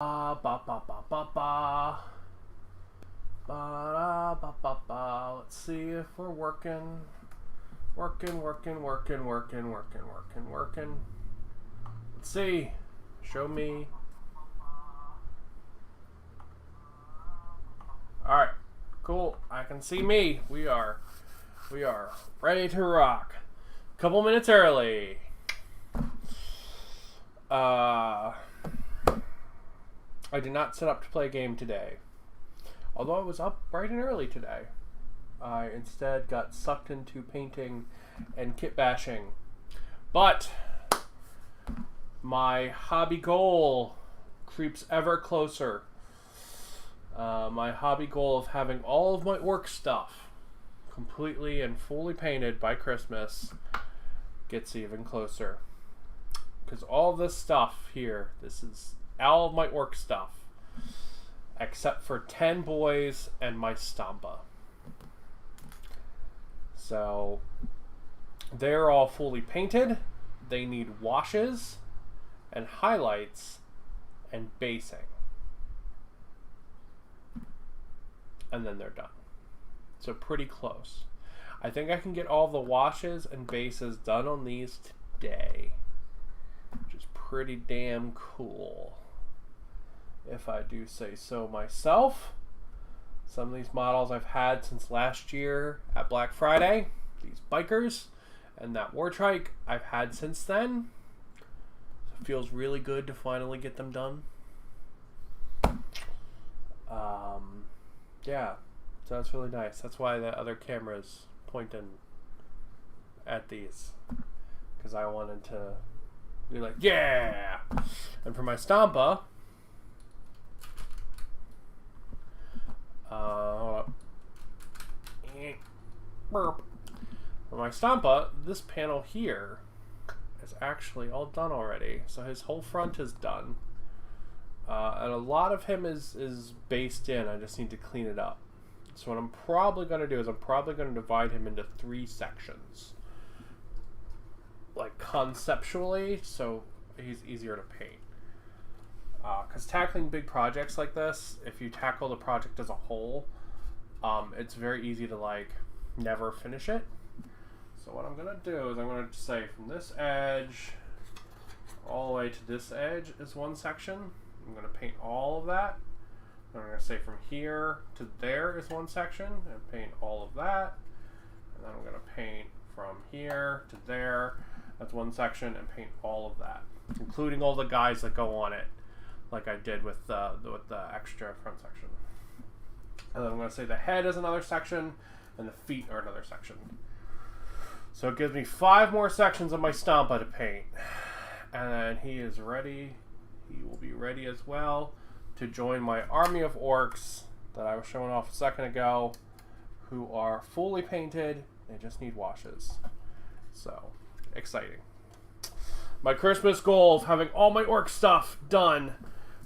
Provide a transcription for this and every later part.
Ba ba ba ba ba ba. Ba ba ba ba. Let's see if we're working. Working. Let's see. Show me. Alright. Cool. I can see me. We are ready to rock. Couple minutes early. I did not set up to play a game today. Although I was up bright and early today. I instead got sucked into painting and kit bashing. But my hobby goal creeps ever closer. My hobby goal of having all of my orc stuff completely and fully painted by Christmas gets even closer. Because all this stuff here, this is all of my orc stuff, except for 10 boys and my Stampa. So they're all fully painted. They need washes and highlights and basing. And then they're done. So pretty close. I think I can get all the washes and bases done on these today, which is pretty damn cool, if I do say so myself. Some of these models I've had since last year at Black Friday. These bikers and that war trike I've had since then. It feels really good to finally get them done. Yeah, so that's really nice. That's why the other camera's pointing at these, because I wanted to be like, yeah! And for my Stampa, burp. For my Stampa, this panel here is actually all done already. So his whole front is done. And a lot of him is based in. I just need to clean it up. So what I'm probably going to do is I'm probably going to divide him into 3 sections. Like conceptually, so he's easier to paint. Because tackling big projects like this, if you tackle the project as a whole, it's very easy to like never finish it. So what I'm going to do is I'm going to say from this edge all the way to this edge is one section. I'm going to paint all of that. I'm going to say from here to there is one section and paint all of that. And then I'm going to paint from here to there. That's one section, and paint all of that, including all the guys that go on it, like I did with the extra front section. And then I'm going to say the head is another section, and the feet are another section. So it gives me 5 more sections of my Stampa to paint. And then he is ready. He will be ready as well to join my army of orcs that I was showing off a second ago, who are fully painted. They just need washes. So exciting. My Christmas goal of having all my orc stuff done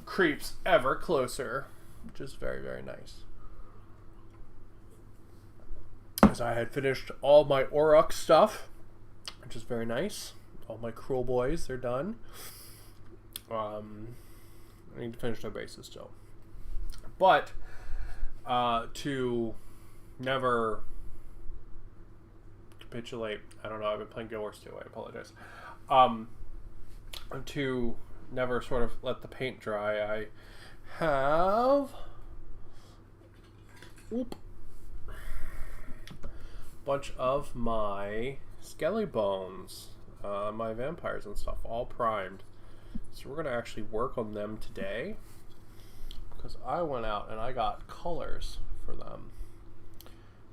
creeps ever closer, which is very, very nice. As I had finished all my orc stuff, which is very nice. All my cruel boys, they're done. I need to finish their bases still. But to never capitulate, I don't know, I've been playing Guild Wars 2, I apologize. To never sort of let the paint dry, I have a bunch of my skelly bones, my vampires and stuff, all primed. So we're going to actually work on them today, because I went out and I got colors for them.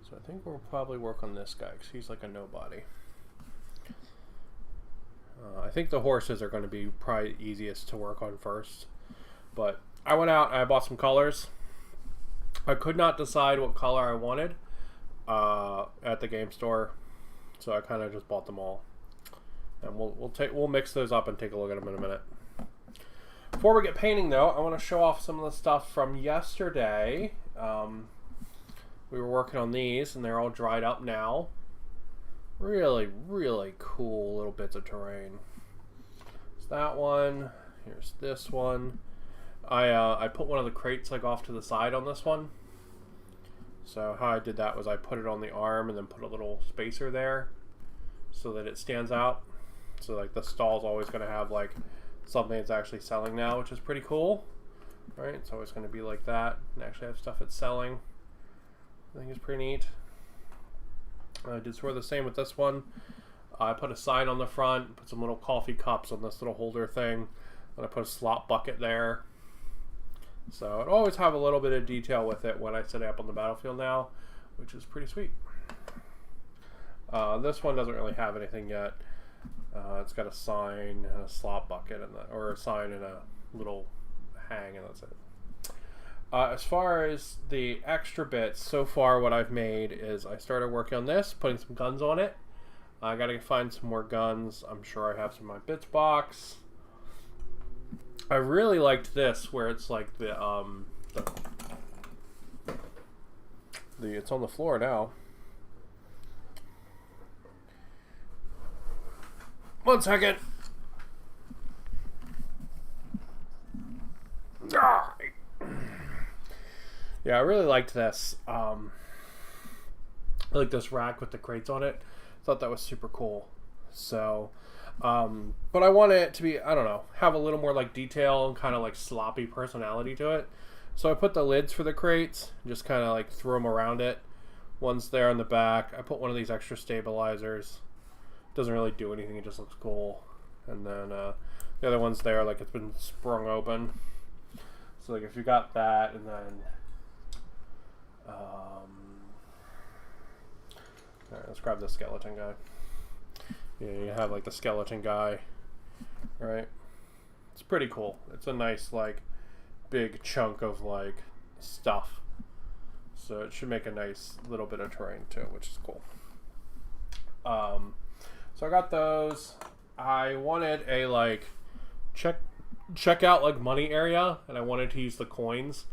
So I think we'll probably work on this guy, because he's like a nobody. I think the horses are going to be probably easiest to work on first. But I went out and I bought some colors. I could not decide what color I wanted at the game store, so I kind of just bought them all. And we'll mix those up and take a look at them in a minute. Before we get painting, though, I want to show off some of the stuff from yesterday. We were working on these, and they're all dried up now. Really, really cool little bits of terrain. It's that one. Here's this one. I put one of the crates like off to the side on this one. So how I did that was I put it on the arm and then put a little spacer there so that it stands out. So like the stall's always going to have like something it's actually selling now, which is pretty cool. Right? It's always going to be like that and actually have stuff it's selling. I think it's pretty neat. I did sort of the same with this one. I put a sign on the front, put some little coffee cups on this little holder thing, and I put a slop bucket there. So it always have a little bit of detail with it when I set it up on the battlefield now, which is pretty sweet. This one doesn't really have anything yet. It's got a sign and a slop bucket, or a sign and a little hang, and that's it. As far as the extra bits, so far what I've made is I started working on this, putting some guns on it. I gotta find some more guns. I'm sure I have some in my bits box. I really liked this, where it's like the it's on the floor now. One second. Yeah, I really liked this. I like this rack with the crates on it. Thought that was super cool. So, but I want it to be, I don't know, have a little more like detail and kind of like sloppy personality to it. So I put the lids for the crates, just kind of like threw them around it. One's there on the back. I put one of these extra stabilizers. Doesn't really do anything, it just looks cool. And then the other one's there, like it's been sprung open. So like if you got that, and then alright, let's grab the skeleton guy. Yeah, you have like the skeleton guy, right? It's pretty cool. It's a nice like big chunk of like stuff. So it should make a nice little bit of terrain too, which is cool. So I got those. I wanted a like check out like money area, and I wanted to use the coins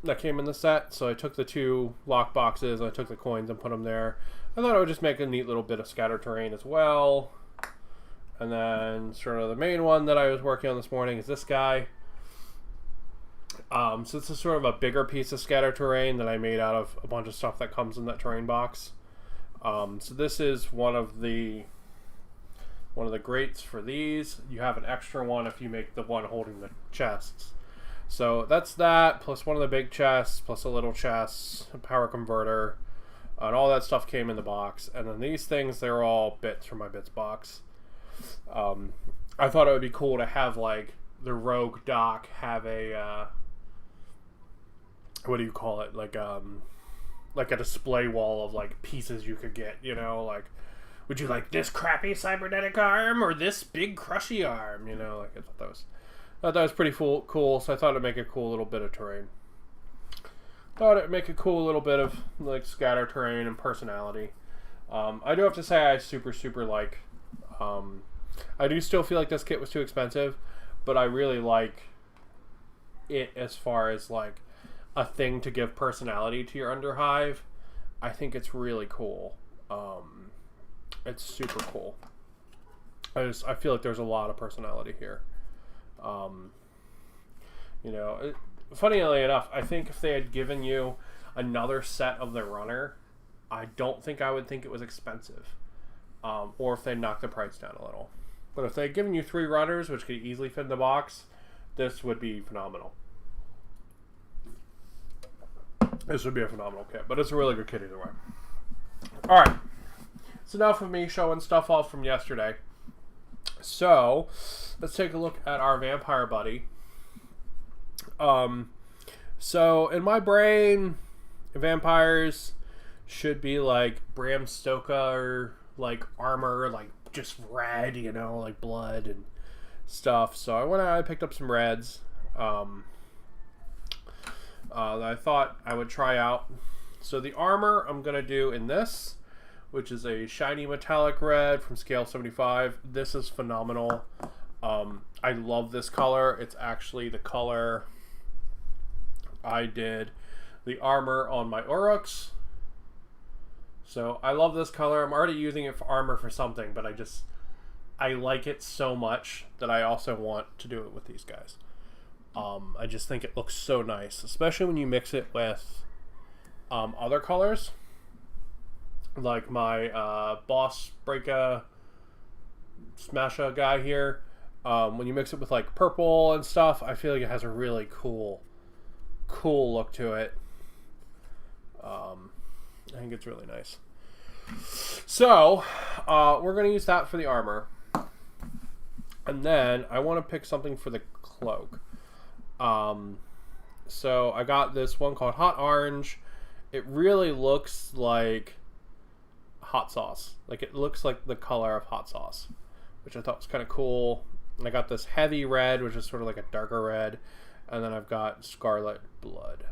that came in the set. So I took the 2 lock boxes, and I took the coins and put them there. I thought it would just make a neat little bit of scatter terrain as well. And then sort of the main one that I was working on this morning is this guy. So this is sort of a bigger piece of scatter terrain that I made out of a bunch of stuff that comes in that terrain box. So this is one of the grates for these. You have an extra one if you make the one holding the chests. So that's that, plus one of the big chests, plus a little chest, a power converter, and all that stuff came in the box. And then these things, they're all bits from my bits box. I thought it would be cool to have like the rogue doc have a what do you call it, like a display wall of like pieces you could get, you know, like would you like this crappy cybernetic arm or this big crushy arm, you know, like I thought that was pretty cool, so I thought it'd make a cool little bit of terrain. Thought it'd make a cool little bit of like scatter terrain and personality. I do have to say I super like I do still feel like this kit was too expensive, but I really like it as far as like a thing to give personality to your underhive. I think it's really cool. It's super cool. I feel like there's a lot of personality here. You know, funnily enough, I think if they had given you another set of the runner, I don't think I would think it was expensive. Or if they knocked the price down a little. But if they had given you 3 runners, which could easily fit in the box, this would be phenomenal. This would be a phenomenal kit, but it's a really good kit either way. Alright, it's enough of me showing stuff off from yesterday. So, let's take a look at our vampire buddy. So, in my brain, vampires should be like Bram Stoker, like armor, like just red, you know, like blood and stuff. So I went out and picked up some reds. I thought I would try out. So the armor I'm going to do in this, which is a shiny metallic red from scale 75. This is phenomenal. I love this color. It's actually the color I did the armor on my Orcs. So I love this color. I'm already using it for armor for something, but I like it so much that I also want to do it with these guys. I just think it looks so nice, especially when you mix it with other colors, like my Boss Breaker Smasher guy here. When you mix it with like purple and stuff, I feel like it has a really cool look to it. I think it's really nice. So we're going to use that for the armor, and then I want to pick something for the cloak. So I got this one called Hot Orange. It really looks like hot sauce. Like, it looks like the color of hot sauce, which I thought was kind of cool. And I got this Heavy Red, which is sort of like a darker red. And then I've got Scarlet Blood.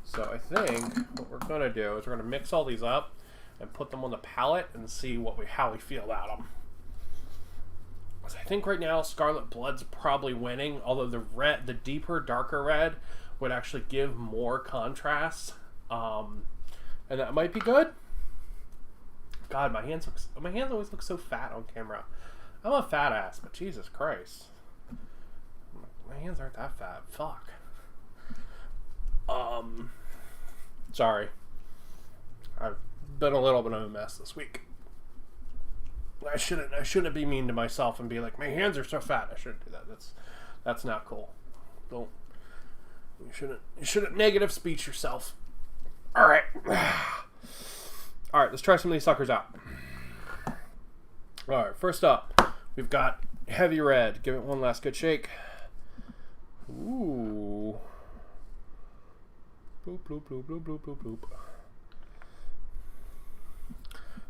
So I think what we're going to do is we're going to mix all these up and put them on the palette and see how we feel about them. Because I think right now Scarlet Blood's probably winning, although the deeper, darker red would actually give more contrast. And that might be good. God, my hands always look so fat on camera. I'm a fat ass, but Jesus Christ. My hands aren't that fat. Fuck. Sorry. I've been a little bit of a mess this week. I shouldn't be mean to myself and be like, my hands are so fat. I shouldn't do that. That's not cool. You shouldn't negative speech yourself. Alright. Alright, let's try some of these suckers out. Alright, first up, we've got Heavy Red. Give it one last good shake. Ooh. Bloop, bloop, bloop, bloop, bloop, bloop, bloop.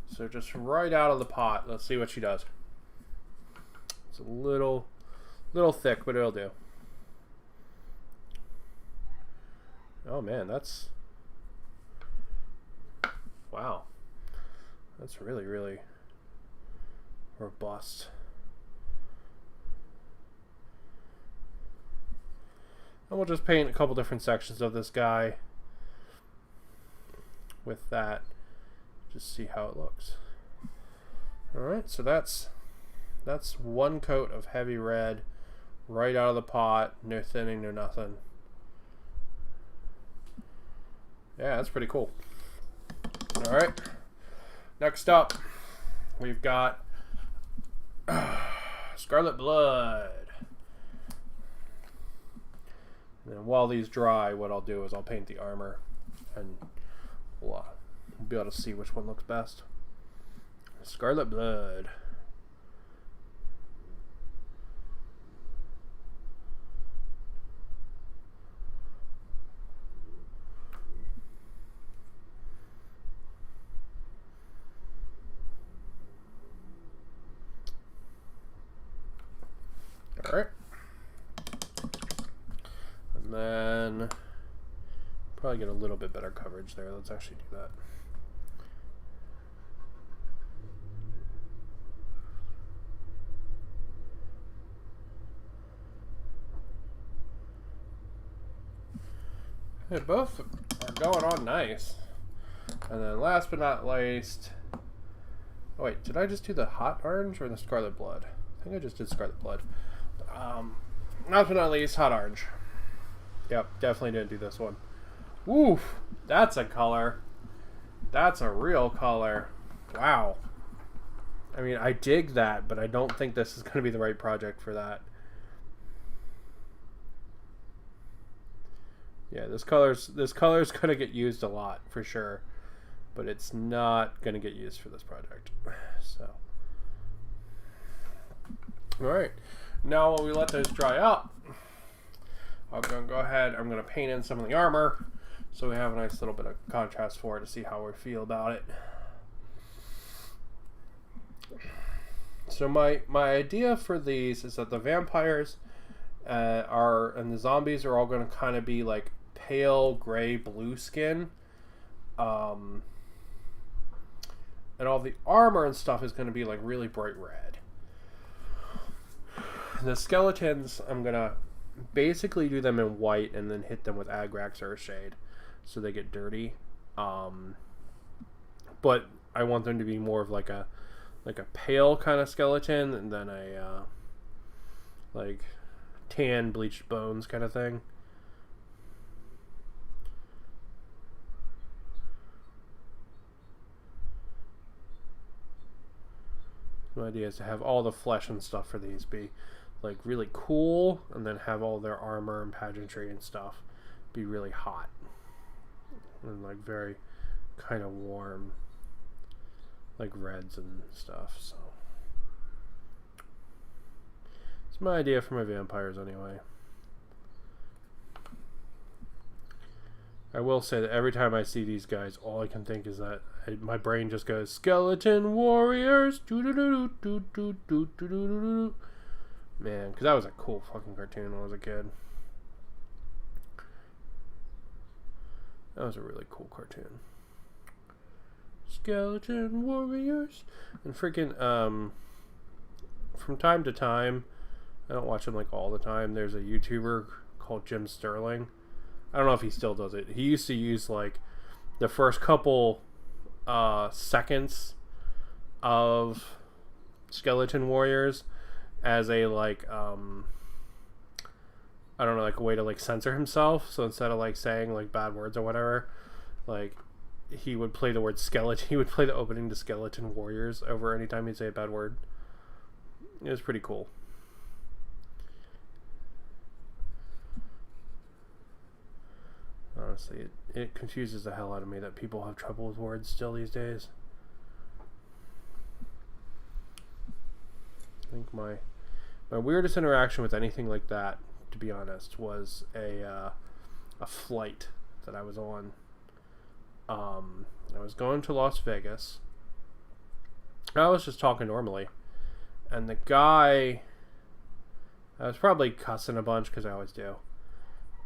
So just right out of the pot, let's see what she does. It's a little thick, but it'll do. Oh man, that's... Wow. That's really, really robust. And we'll just paint a couple different sections of this guy with that. Just see how it looks. Alright, so that's one coat of Heavy Red right out of the pot. No thinning, no nothing. Yeah, that's pretty cool. Alright, next up we've got Scarlet Blood. And while these dry, what I'll do is I'll paint the armor, and we'll be able to see which one looks best. Scarlet Blood. Alright. And then probably get a little bit better coverage there. Let's actually do that. They both are going on nice. And then last but not least... Oh wait, did I just do the Hot Orange or the Scarlet Blood? I think I just did Scarlet Blood. Last but not least, Hot Orange. Yep, definitely didn't do this one. Woof! That's a color. That's a real color. Wow. I mean, I dig that, but I don't think this is going to be the right project for that. Yeah, this color's going to get used a lot, for sure. But it's not going to get used for this project. So. Alright. Now while we let those dry up, I'm going to go ahead, I'm going to paint in some of the armor so we have a nice little bit of contrast for it to see how we feel about it. So my idea for these is that the vampires and the zombies are all going to kind of be like pale gray blue skin. And all the armor and stuff is going to be like really bright red. The skeletons, I'm going to basically do them in white and then hit them with Agrax Earthshade so they get dirty. But I want them to be more of like a like a pale kind of skeleton, and then a like tan bleached bones kind of thing. My idea is to have all the flesh and stuff for these be like really cool, and then have all their armor and pageantry and stuff be really hot and like very kind of warm, like reds and stuff. So it's my idea for my vampires anyway. I will say that every time I see these guys, all I can think is that my brain just goes, skeleton warriors. Man, because that was a cool fucking cartoon when I was a kid. That was a really cool cartoon. Skeleton warriors. And freaking, from time to time, I don't watch him like all the time, there's a YouTuber called Jim Sterling. I don't know if he still does it. He used to use like the first couple seconds of Skeleton Warriors as a like I don't know, like a way to like censor himself. So instead of like saying like bad words or whatever, like he would play the word skeleton. He would play the opening to Skeleton Warriors over anytime he'd say a bad word. It was pretty cool. Honestly, it confuses the hell out of me that people have trouble with words still these days. I think my weirdest interaction with anything like that, to be honest, was a flight that I was on. I was going to Las Vegas. I was just talking normally, and the guy, I was probably cussing a bunch because I always do.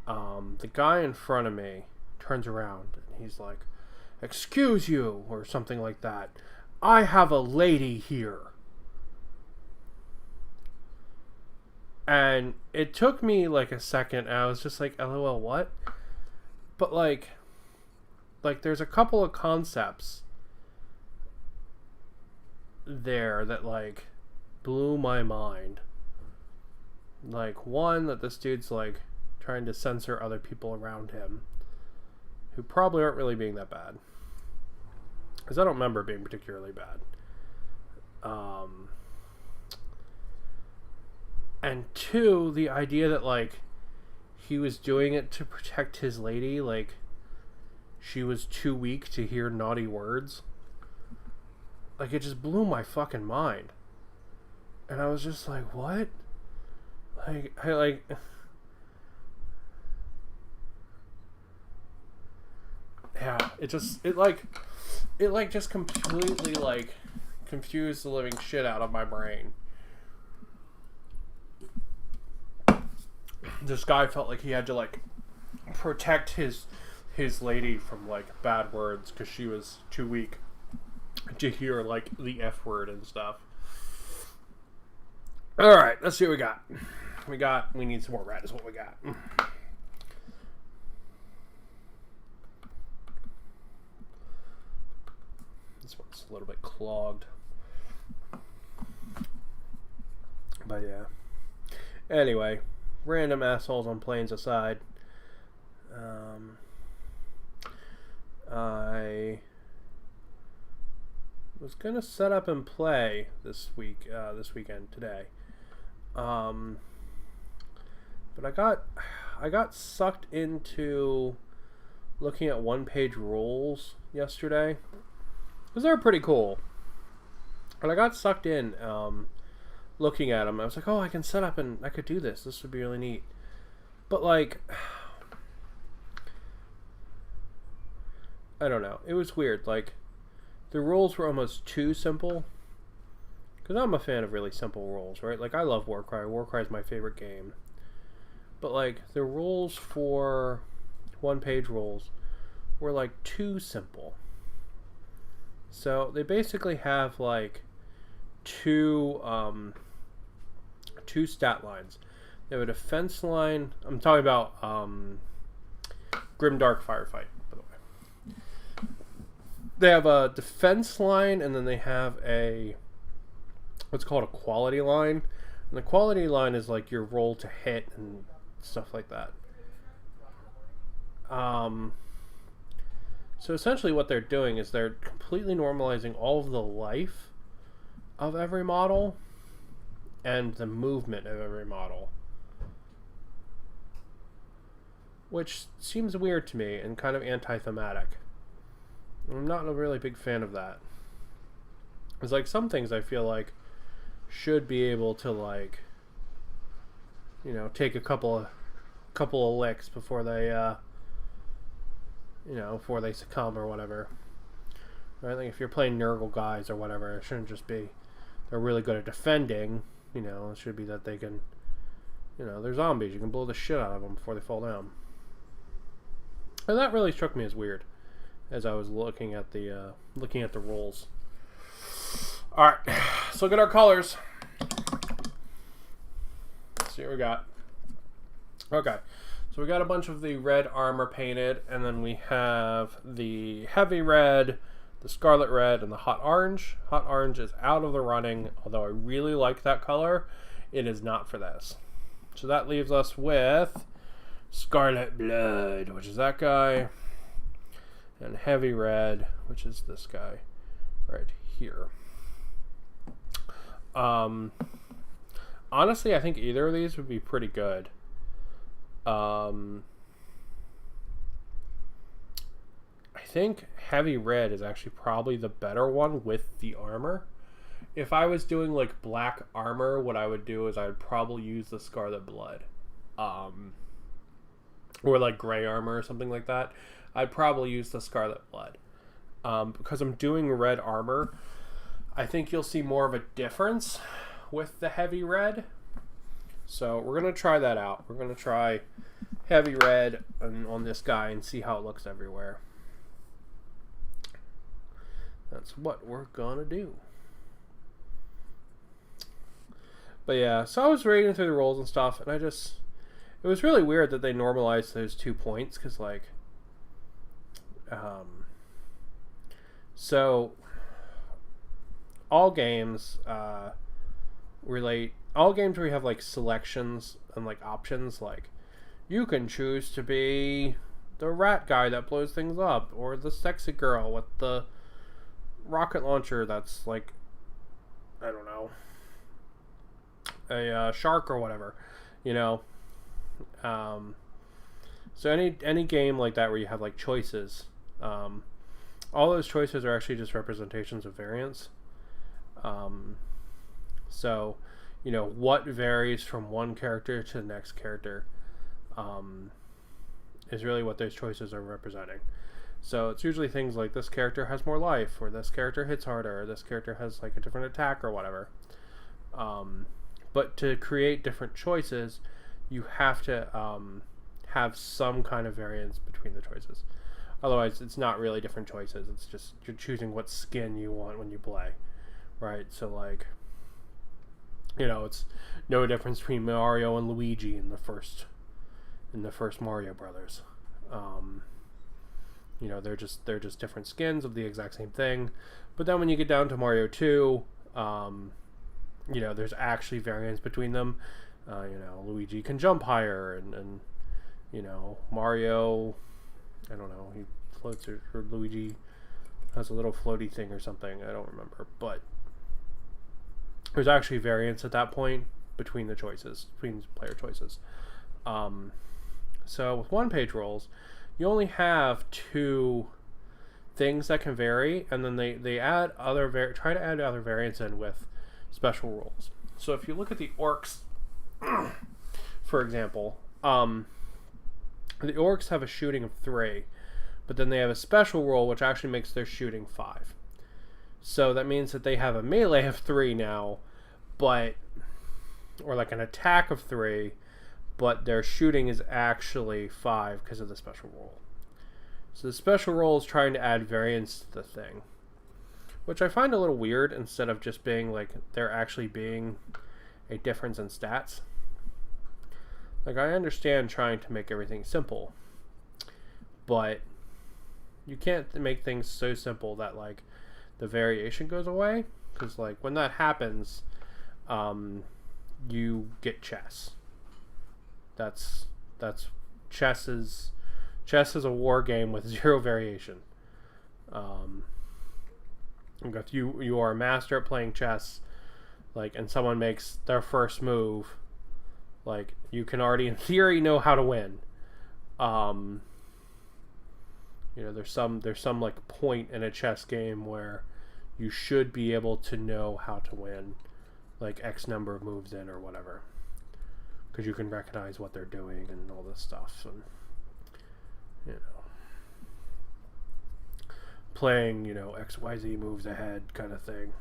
The guy in front of me turns around and he's like, "Excuse you," or something like that. "I have a lady here." And it took me like a second, and I was just like, LOL, what? But like there's a couple of concepts there that like blew my mind. Like, one, that this dude's like trying to censor other people around him who probably aren't really being that bad, because I don't remember being particularly bad. And two, the idea that like he was doing it to protect his lady, like she was too weak to hear naughty words. Like, it just blew my fucking mind. And I was just like, what? Yeah, it just completely like confused the living shit out of my brain. This guy felt like he had to like protect his lady from like bad words because she was too weak to hear like the F word and stuff. All right, let's see what we got. We need some more red is what we got. This one's a little bit clogged, but yeah. Anyway, random assholes on planes aside, I was gonna set up and play this weekend today, but I got sucked into looking at one-page rules yesterday, because they're pretty cool, and I got sucked in looking at them. I was like, oh, I can set up and I could do this. This would be really neat. But like, I don't know. It was weird. Like, the rules were almost too simple. Because I'm a fan of really simple rules, right? Like, I love Warcry. Warcry is my favorite game. But like, the rules for one-page rules were like too simple. So they basically have like two stat lines. They have a defense line. I'm talking about Grimdark Firefight, by the way. They have a defense line, and then they have a what's called a quality line. And the quality line is like your roll to hit and stuff like that. So essentially what they're doing is they're completely normalizing all of the life of every model and the movement of every model. Which seems weird to me and kind of anti-thematic. I'm not a really big fan of that. It's like some things I feel like should be able to, like, you know, take a couple of licks before they before they succumb or whatever. I think if you're playing Nurgle guys or whatever, it shouldn't just be they're really good at defending. You know, it should be that they can, you know, they're zombies. You can blow the shit out of them before they fall down. And that really struck me as weird as I was looking at the rolls. All right, let's look at our colors. Let's see what we got. Okay. So we got a bunch of the red armor painted, and then we have the heavy red, the scarlet red, and the hot orange. Hot orange is out of the running, although I really like that color. It is not for this. So that leaves us with Scarlet Blood, which is that guy, and heavy red, which is this guy right here. Honestly, I think either of these would be pretty good. I think heavy red is actually probably the better one with the armor. If I was doing like black armor, what I would do is I would probably use the Scarlet Blood. Or like gray armor or something like that. I'd probably use the Scarlet Blood. Because I'm doing red armor, I think you'll see more of a difference with the heavy red. So we're going to try that out. We're going to try heavy red on this guy and see how it looks everywhere. That's what we're going to do. But yeah, so I was reading through the rolls and stuff, and it was really weird that they normalized those 2 points, because like, so all games all games where you have like selections and like options, like you can choose to be the rat guy that blows things up, or the sexy girl with the rocket launcher that's like, I don't know, a shark or whatever, you know. So any game like that where you have like choices, all those choices are actually just representations of variance. So, you know, what varies from one character to the next character is really what those choices are representing. So it's usually things like this character has more life, or this character hits harder, or this character has like a different attack or whatever. But to create different choices, you have to have some kind of variance between the choices. Otherwise, it's not really different choices. It's just you're choosing what skin you want when you play, right? So like, you know, it's no difference between Mario and Luigi in the first Mario Brothers. You know, they're just different skins of the exact same thing. But then when you get down to Mario 2, you know, there's actually variance between them. You know, Luigi can jump higher, and you know, Mario, I don't know, he floats, or Luigi has a little floaty thing or something. I don't remember, but there's actually variance at that point between the choices, between player choices. So with one-page rolls, you only have 2 things that can vary, and then they add try to add other variants in with special rolls. So if you look at the orcs, for example, the orcs have a shooting of 3, but then they have a special roll which actually makes their shooting 5. So that means that they have a melee of 3 now, or like an attack of 3, but their shooting is actually 5 because of the special roll. So the special roll is trying to add variance to the thing, which I find a little weird, instead of just being like there actually being a difference in stats. Like, I understand trying to make everything simple, but you can't make things so simple that like the variation goes away, because like when that happens, you get chess. That's chess is a war game with zero variation. If you are a master at playing chess, like, and someone makes their first move, like, you can already in theory know how to win. There's some like point in a chess game where you should be able to know how to win, like X number of moves in or whatever, because you can recognize what they're doing and all this stuff, and playing XYZ moves ahead kind of thing.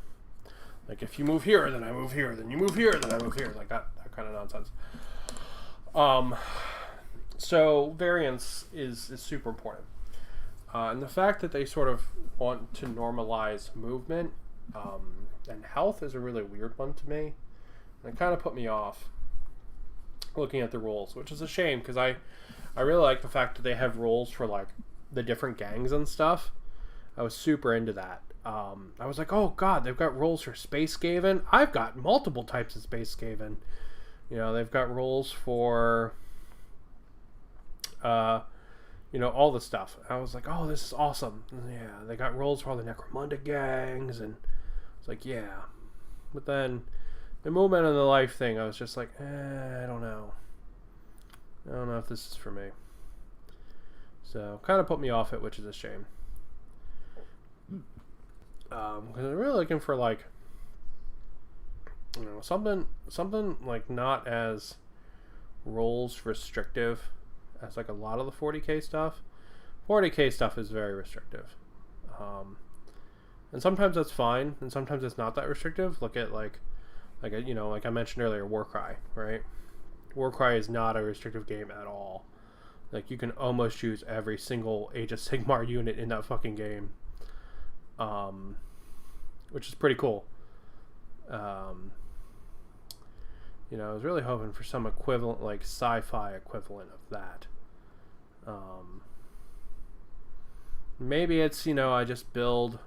Like, if you move here, then I move here, then you move here, then I move here, like that kind of nonsense. So variance is super important. And the fact that they sort of want to normalize movement and health is a really weird one to me. And it kind of put me off looking at the rules, which is a shame, because I really like the fact that they have rules for like the different gangs and stuff. I was super into that. I was like, oh god, they've got rules for Space Skaven. I've got multiple types of Space Skaven. They've got rules for all the stuff. I was like, oh, this is awesome. Yeah, they got rules for all the Necromunda gangs, and it's like, yeah. But then the movement and the life thing, I was just like, I don't know. I don't know if this is for me. So, kind of put me off it, which is a shame. Because I'm really looking for, like, something like not as rules restrictive as like a lot of the 40k stuff. 40k stuff is very restrictive, and sometimes that's fine, and sometimes it's not that restrictive. Look at like I mentioned earlier, Warcry, right? Warcry is not a restrictive game at all. Like, you can almost use every single Age of Sigmar unit in that fucking game, which is pretty cool. I was really hoping for some equivalent, like sci-fi equivalent of that. Maybe it's, I build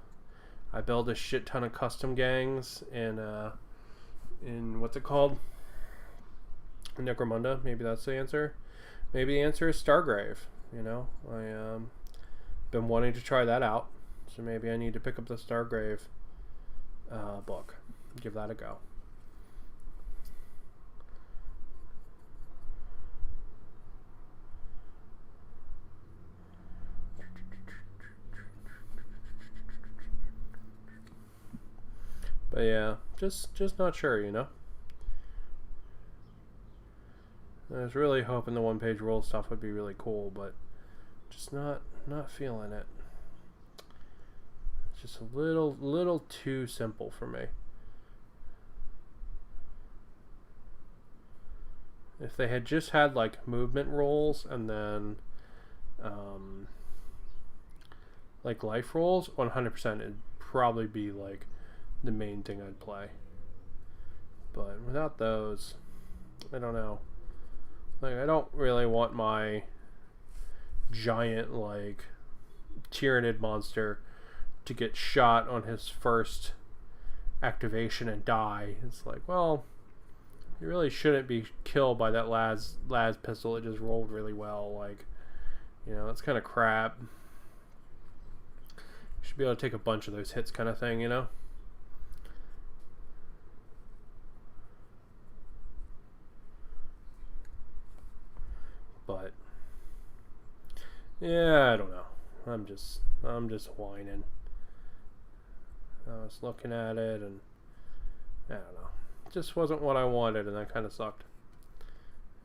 a shit ton of custom gangs in what's it called? Necromunda. Maybe that's the answer. Maybe the answer is Stargrave. I been wanting to try that out, so maybe I need to pick up the Stargrave book, give that a go. But yeah, just not sure, I was really hoping the one-page rule stuff would be really cool, but just not feeling it. It's just a little too simple for me. If they had just had like movement rules and then like life rules, 100% it'd probably be like the main thing I'd play. But without those, I don't know. Like, I don't really want my giant like Tyrannid monster to get shot on his first activation and die. It's like, well, you really shouldn't be killed by that las pistol. It just rolled really well. Like, that's kind of crap. You should be able to take a bunch of those hits, kind of thing, But yeah, I don't know. I'm just whining. I was looking at it and I don't know. It just wasn't what I wanted, and that kind of sucked.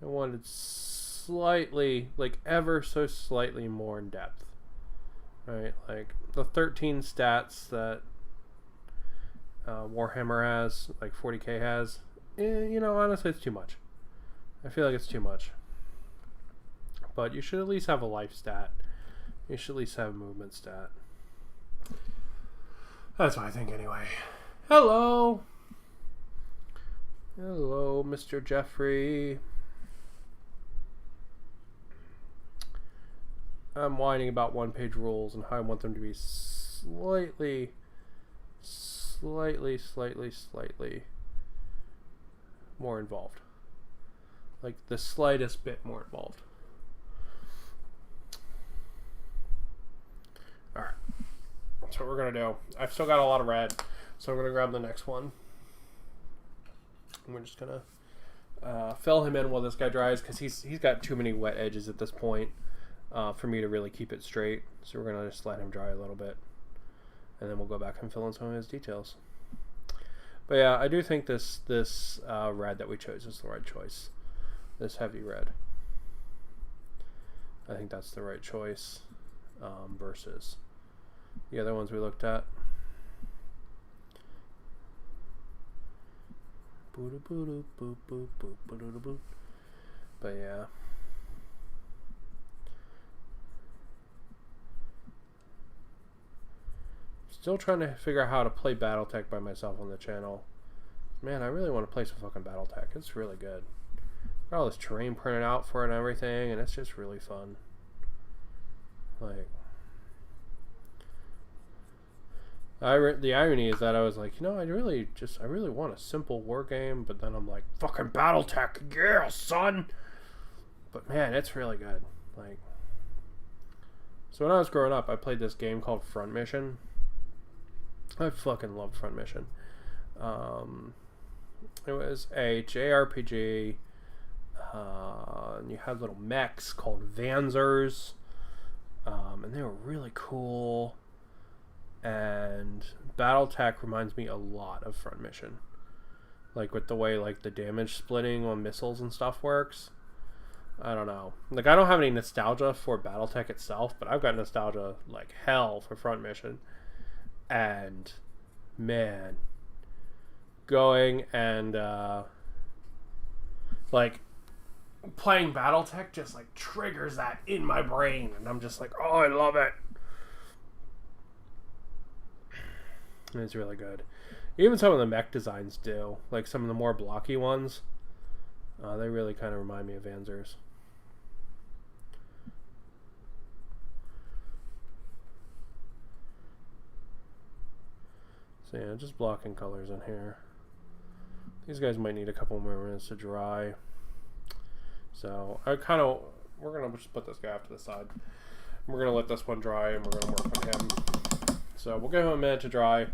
I wanted slightly, like ever so slightly more in depth. Right? Like the 13 stats that Warhammer has, like 40k has, honestly it's too much. I feel like it's too much. But you should at least have a life stat. You should at least have a movement stat. That's what I think anyway. Hello! Hello, Mr. Jeffrey. I'm whining about one-page rules and how I want them to be slightly more involved. Like the slightest bit more involved. Alright. That's what we're going to do. I've still got a lot of red, so we're going to grab the next one. And we're just going to fill him in while this guy dries, because he's got too many wet edges at this point for me to really keep it straight. So we're going to just let him dry a little bit. And then we'll go back and fill in some of his details. But yeah, I do think this red that we chose is the right choice. This heavy red. I think that's the right choice versus the other ones we looked at. But yeah. Still trying to figure out how to play Battletech by myself on the channel. Man, I really want to play some fucking Battletech. It's really good. Got all this terrain printed out for it and everything, and it's just really fun. Like, the irony is that I was like, you know, I really want a simple war game, but then I'm like, fucking Battletech, yeah, son. But man, it's really good. Like, so when I was growing up, I played this game called Front Mission. I fucking loved Front Mission. It was a JRPG. And you had little mechs called Vanzers. And they were really cool. And Battletech reminds me a lot of Front Mission. Like with the way like the damage splitting on missiles and stuff works. I don't know. Like I don't have any nostalgia for Battletech itself, but I've got nostalgia like hell for Front Mission. And man, going and like playing Battletech just like triggers that in my brain, and I'm just like, oh, I love it. It's really good. Even some of the mech designs do, like some of the more blocky ones, they really kind of remind me of Vanzers. So yeah, just blocking colors in here. These guys might need a couple more minutes to dry. So we're gonna just put this guy off to the side. We're gonna let this one dry, and we're gonna work on him. So we'll give him a minute to dry.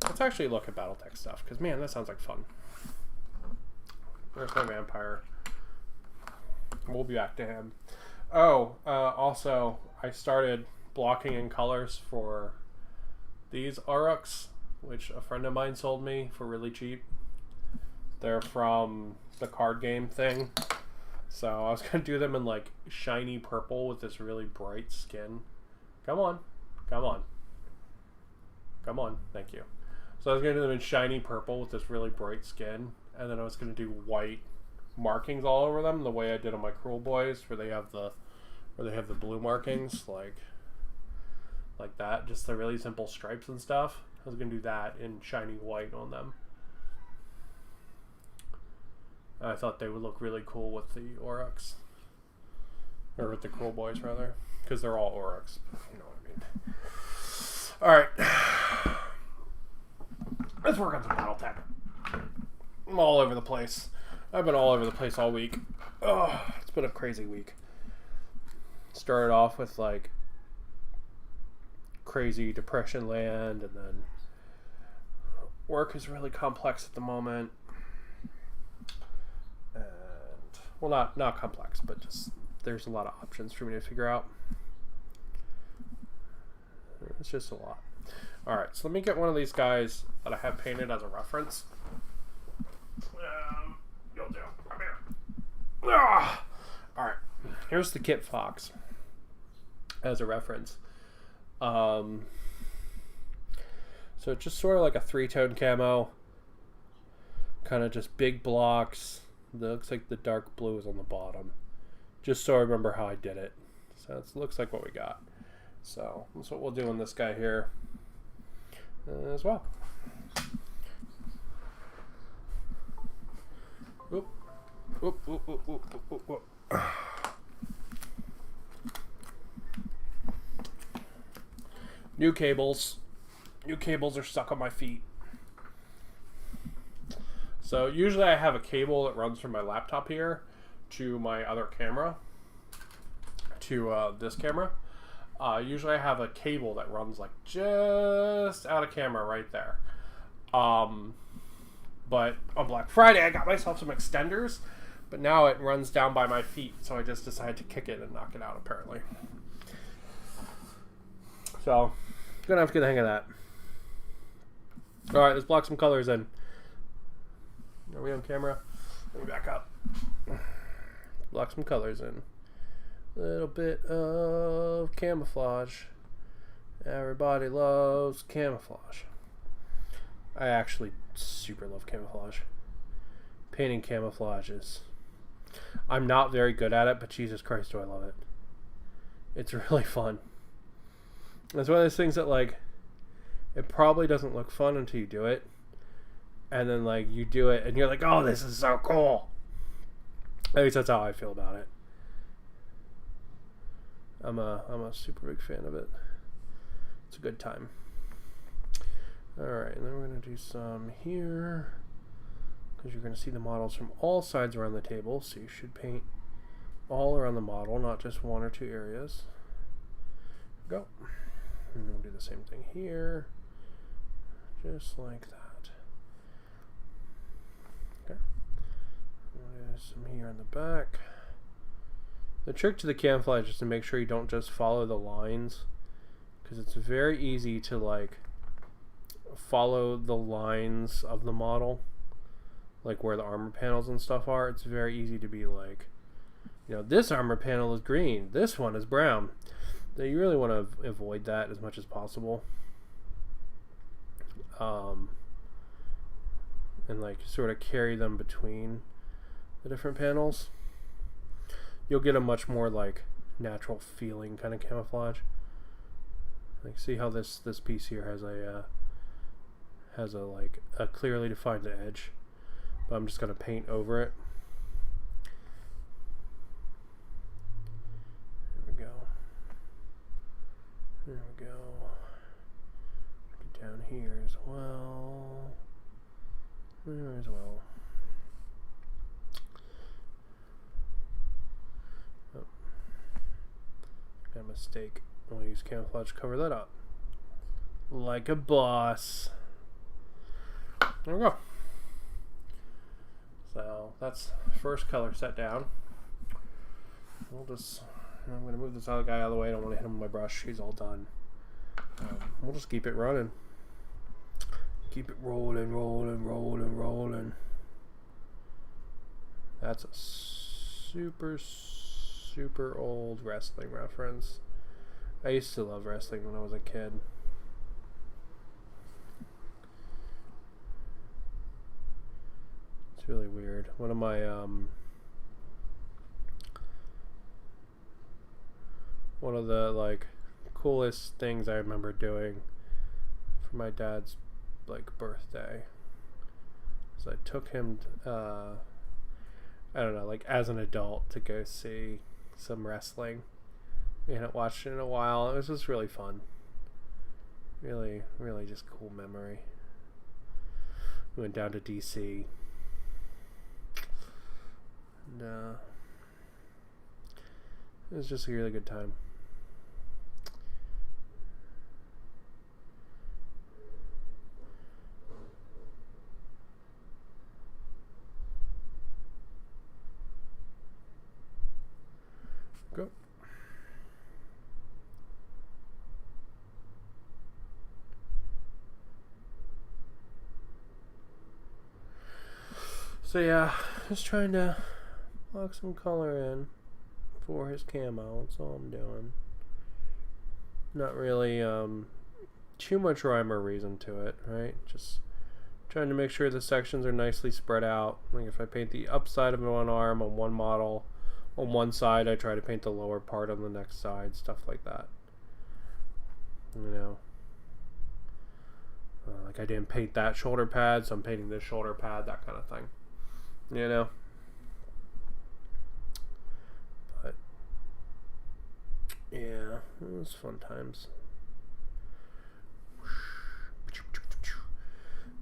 Let's actually look at Battletech stuff, because man, that sounds like fun. There's my vampire. We'll be back to him. Oh, also, I started blocking in colors for these orks, which a friend of mine sold me for really cheap. They're from the card game thing. So I was going to do them in like shiny purple with this really bright skin. Come on. Come on. Come on. Thank you. So I was going to do them in shiny purple with this really bright skin. And then I was going to do white markings all over them, the way I did on my Cruel Boys, where they have the blue markings, like that. Just the really simple stripes and stuff. I was going to do that in shiny white on them. I thought they would look really cool with the Orcs. Or with the Cruel Boys, rather. Because they're all Orcs. You know what I mean. Alright. Let's work on some Battletech. I'm all over the place. I've been all over the place all week. Oh, it's been a crazy week. Started off with, like, crazy Depression Land, and then work is really complex at the moment. Well, not complex, but just there's a lot of options for me to figure out. It's just a lot. Alright, so let me get one of these guys that I have painted as a reference. You'll do. Come here. Alright, here's the Kit Fox as a reference. So it's just sort of like a three-tone camo. Kind of just big blocks. It looks like the dark blue is on the bottom. Just so I remember how I did it. So it looks like what we got. So that's what we'll do on this guy here as well. Oop. Oop, oop, oop, oop, oop, oop. New cables. New cables are stuck on my feet. So usually I have a cable that runs from my laptop here to my other camera, to this camera. Usually I have a cable that runs like just out of camera right there. But on Black Friday I got myself some extenders, but now it runs down by my feet, so I just decided to kick it and knock it out apparently. So, gonna have to get the hang of that. Alright, let's block some colors in. Are we on camera? Let me back up. Block some colors in. A little bit of camouflage. Everybody loves camouflage. I actually super love camouflage. Painting camouflage is... I'm not very good at it, but Jesus Christ do I love it. It's really fun. It's one of those things that, like, it probably doesn't look fun until you do it. And then, like, you do it and you're like, oh, this is so cool. At least that's how I feel about it. I'm a super big fan of it. It's a good time. Alright, and then we're going to do some here. Because you're going to see the models from all sides around the table. So you should paint all around the model, not just one or two areas. Go. And we'll do the same thing here. Just like that. Okay. There's some here on the back. The trick to the camouflage is to make sure you don't just follow the lines, because it's very easy to like follow the lines of the model, like where the armor panels and stuff are. It's very easy to be like, you know, this armor panel is green, this one is brown. So you really want to avoid that as much as possible. And like sort of carry them between the different panels. You'll get a much more like natural feeling kind of camouflage. Like, see how this piece here has a like a clearly defined edge, but I'm just gonna paint over it. There we go. There we go. Get down here as well. There as well. Oh. Got a mistake. I'll use camouflage to cover that up. Like a boss. There we go. So that's first color set down. I'm going to move this other guy out of the way. I don't want to hit him with my brush. He's all done. We'll just keep it running. Keep it rolling, rolling, rolling, rolling. That's a super, super old wrestling reference. I used to love wrestling when I was a kid. It's really weird. One of my one of the like coolest things I remember doing for my dad's like birthday is I took him I don't know, like as an adult, to go see some wrestling. We hadn't watched it in a while. It was just really fun. Really, really just cool memory. We went down to DC. And it was just a really good time. Go. So yeah, just trying to lock some color in for his camo. That's all I'm doing. Not really too much rhyme or reason to it, right? Just trying to make sure the sections are nicely spread out. Like if I paint the upside of one arm on one model on one side, I try to paint the lower part on the next side, stuff like that. You know, like I didn't paint that shoulder pad, so I'm painting this shoulder pad, that kind of thing. You know, but yeah, it was fun times.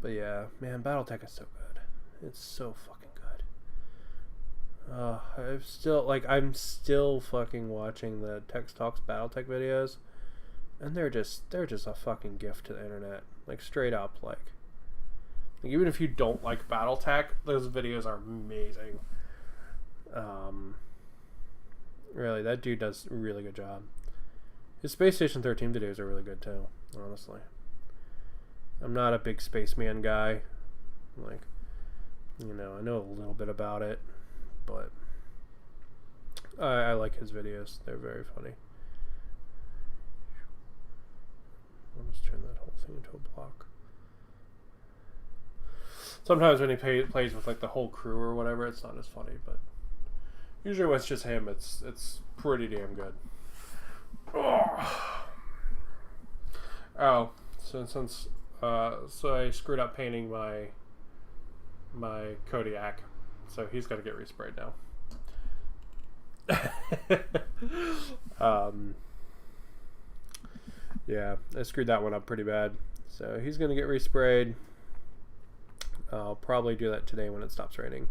But yeah, man, Battletech is so good. It's so fucking good. I'm still fucking watching the Tex Talks Battletech videos, and they're just a fucking gift to the internet. Like, straight up, like even if you don't like Battletech, those videos are amazing. Really, that dude does a really good job. His Space Station 13 videos are really good too, honestly. I'm not a big spaceman guy. Like, you know, I know a little bit about it, but I like his videos. They're very funny. I'll just turn that whole thing into a block. Sometimes when he plays with like the whole crew or whatever, it's not as funny, but usually when it's just him, it's pretty damn good. Oh, so I screwed up painting my Kodiak, so he's got to get resprayed now. Yeah, I screwed that one up pretty bad, so he's gonna get resprayed. I'll probably do that today when it stops raining,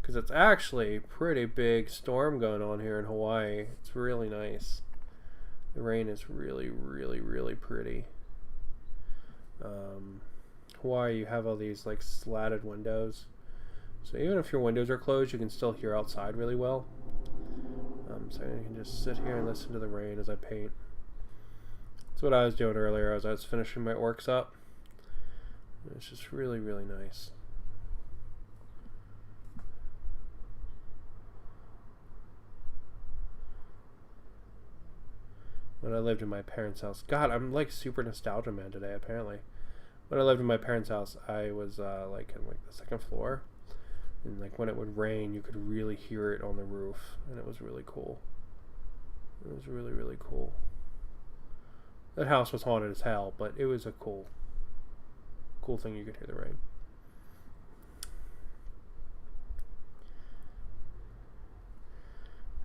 because it's actually a pretty big storm going on here in Hawaii. It's really nice. The rain is really, really, really pretty. Hawaii, you have all these like slatted windows, so even if your windows are closed, you can still hear outside really well. So I can just sit here and listen to the rain as I paint. That's what I was doing earlier as I was finishing my orcs up. It's just really, really nice. When I lived in my parents' house, God, I'm like super nostalgia man today. Apparently, when I lived in my parents' house, I was like in like the second floor, and like when it would rain, you could really hear it on the roof, and it was really cool. It was really, really cool. That house was haunted as hell, but it was a cool thing. You could hear the rain.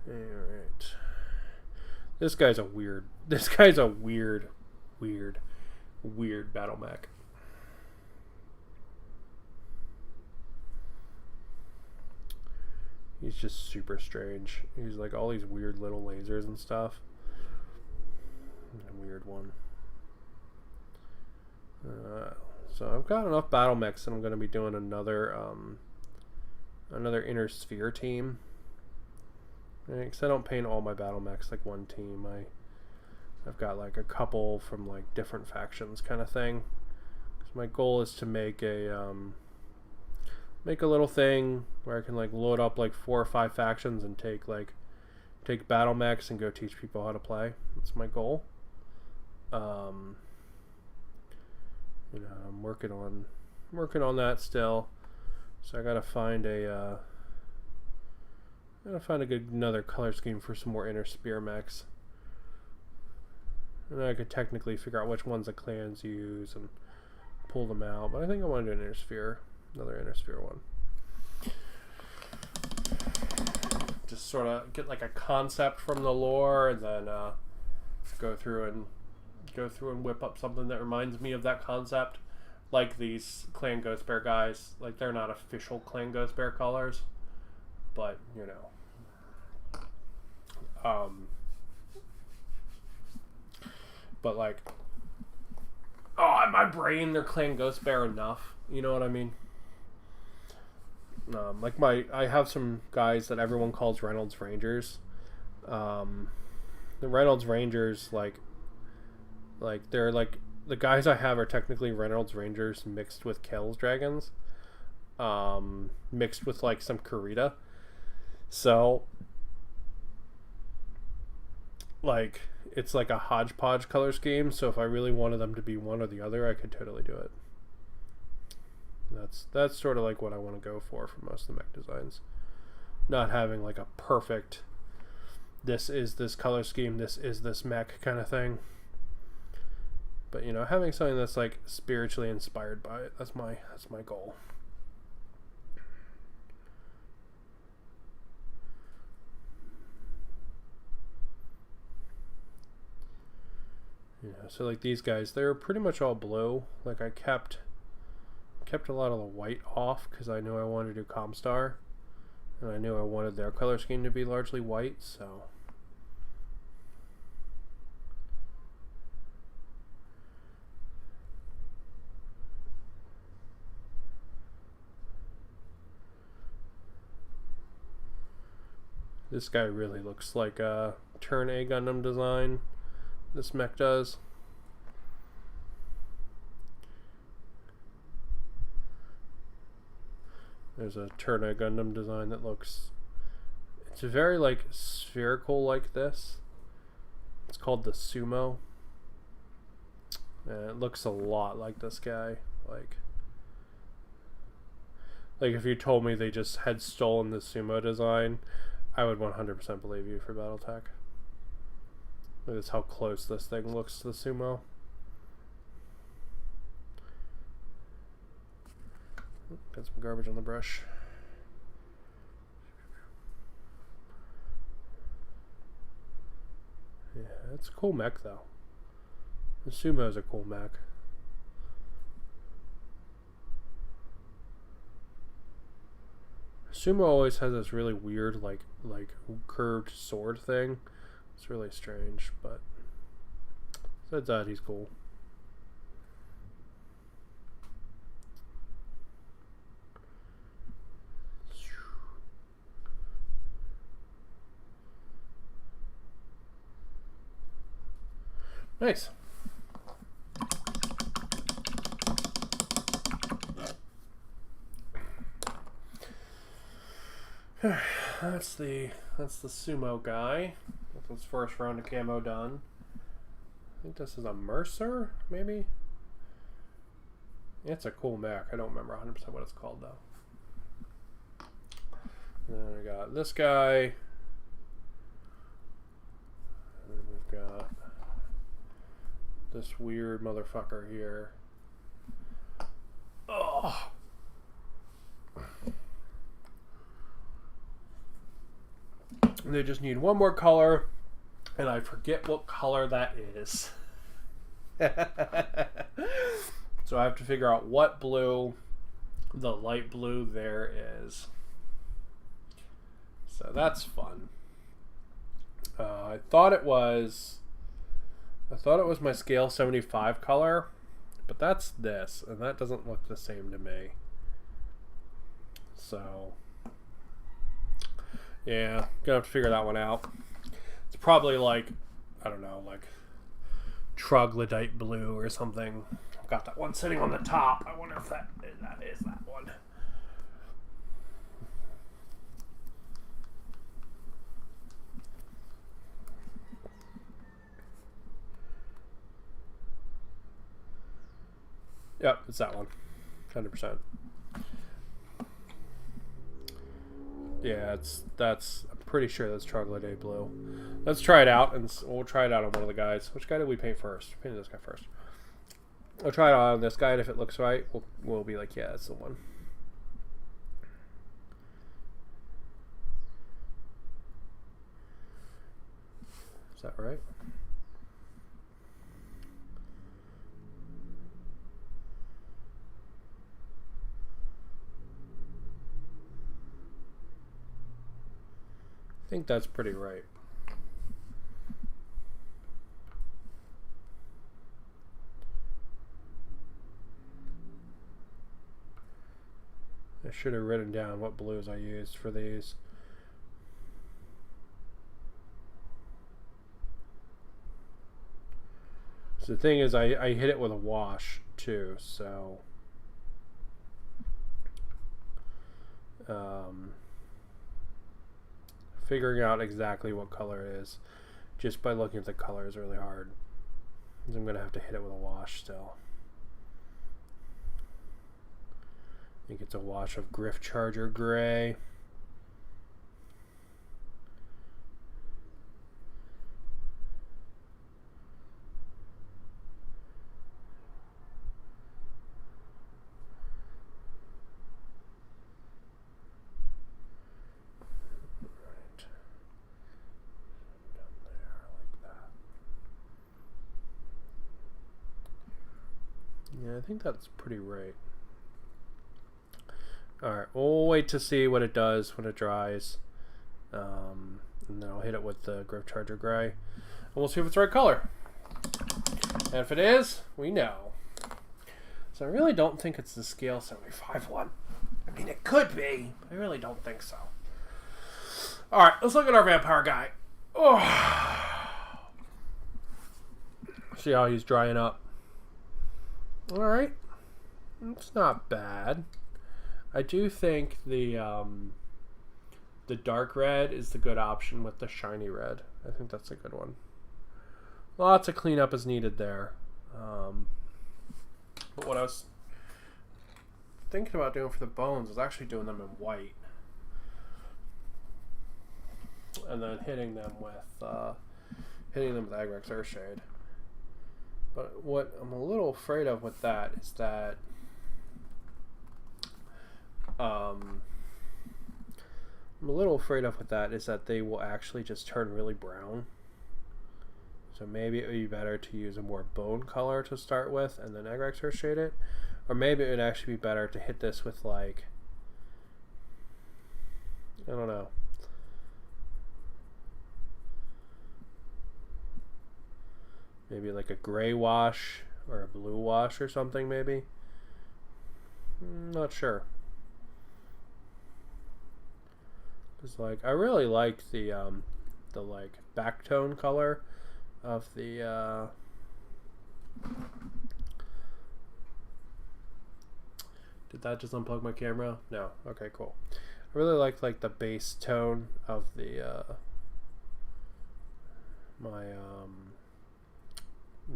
All right. This guy's a weird battle mech. He's just super strange. He's like all these weird little lasers and stuff. A weird one. So I've got enough battle mechs, and I'm going to be doing another inner sphere team. Because I don't paint all my battle mechs like one team. I've got like a couple from like different factions kind of thing. So my goal is to make a little thing where I can like load up like 4 or 5 factions and take battle mechs and go teach people how to play. That's my goal. I'm working on that still. So I gotta find another color scheme for some more inner spear mechs. And I could technically figure out which ones the clans use and pull them out. But I think I want to do another inner sphere one. Just sort of get like a concept from the lore, and then go through and whip up something that reminds me of that concept. Like these Clan Ghost Bear guys, like they're not official Clan Ghost Bear colors, but you know. But like, in my brain, they're Clan Ghost Bear enough. You know what I mean? I have some guys that everyone calls Reynolds Rangers. The Reynolds Rangers, like they're like, the guys I have are technically Reynolds Rangers mixed with Kells Dragons, mixed with like some Kurita. So like it's like a hodgepodge color scheme. So if I really wanted them to be one or the other, I could totally do it. That's sort of like what I want to go for most of the mech designs. Not having like a perfect, this is this color scheme, this is this mech kind of thing. But you know, having something that's like spiritually inspired by it, that's my goal. Yeah, so like these guys, they're pretty much all blue. Like I kept kept a lot of the white off because I knew I wanted to do Comstar, and I knew I wanted their color scheme to be largely white, so. This guy really looks like a Turn A Gundam design. This mech does. There's a Turn A Gundam design that looks... It's very like spherical like this. It's called the Sumo. And it looks a lot like this guy. Like if you told me they just had stolen the Sumo design, I would 100% believe you for Battletech. Look at how close this thing looks to the Sumo. Got some garbage on the brush. Yeah, it's a cool mech though. The Sumo is a cool mech. Sumo always has this really weird like curved sword thing. It's really strange, but besides that, he's cool. Nice. That's the Sumo guy. With his first round of camo done. I think this is a Mercer, maybe? It's a cool mech. I don't remember 100% what it's called though. And then I got this guy. And then we've got this weird motherfucker here. Oh. They just need one more color, and I forget what color that is. So I have to figure out what blue the light blue there is. So that's fun. I thought it was my scale 75 color, but that's this, and that doesn't look the same to me. So yeah, gonna have to figure that one out. It's probably like, I don't know, like troglodyte blue or something. I've got that one sitting on the top. I wonder if that is that one. Yep, it's that one. 100%. Yeah, I'm pretty sure that's troglodyte blue. Let's try it out, and we'll try it out on one of the guys. Which guy did we paint first? We painted this guy first. I'll try it out on this guy, and if it looks right, we'll be like, yeah, that's the one. Is that right? I think that's pretty right. I should have written down what blues I used for these. So the thing is, I hit it with a wash too, so figuring out exactly what color it is just by looking at the color is really hard. I'm going to have to hit it with a wash still. I think it's a wash of Griff Charger Gray. Yeah, I think that's pretty right. Alright, we'll wait to see what it does when it dries. And then I'll hit it with the Growth Charger Gray. And we'll see if it's the right color. And if it is, we know. So I really don't think it's the scale 75 one. I mean, it could be. I really don't think so. Alright, let's look at our vampire guy. Oh. See how he's drying up. Alright. It's not bad. I do think the dark red is the good option with the shiny red. I think that's a good one. Lots of cleanup is needed there. But what I was thinking about doing for the bones is actually doing them in white. And then hitting them with Agrex Earthshade. But what I'm a little afraid of with that is that they will actually just turn really brown. So maybe it would be better to use a more bone color to start with and then Agrex Earthshade it. Or maybe it would actually be better to hit this with, like, I don't know. Maybe like a gray wash or a blue wash or something, maybe. Not sure. Cause like I really like the like back tone color of the Did that just unplug my camera? No. Okay, cool. I really like the base tone of the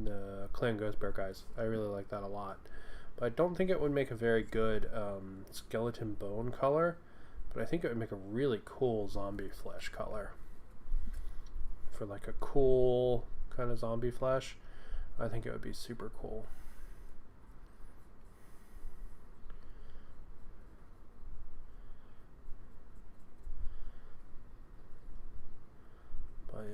the Clan Ghost Bear guys. I really like that a lot. But I don't think it would make a very good skeleton bone color. But I think it would make a really cool zombie flesh color. For like a cool kind of zombie flesh, I think it would be super cool. But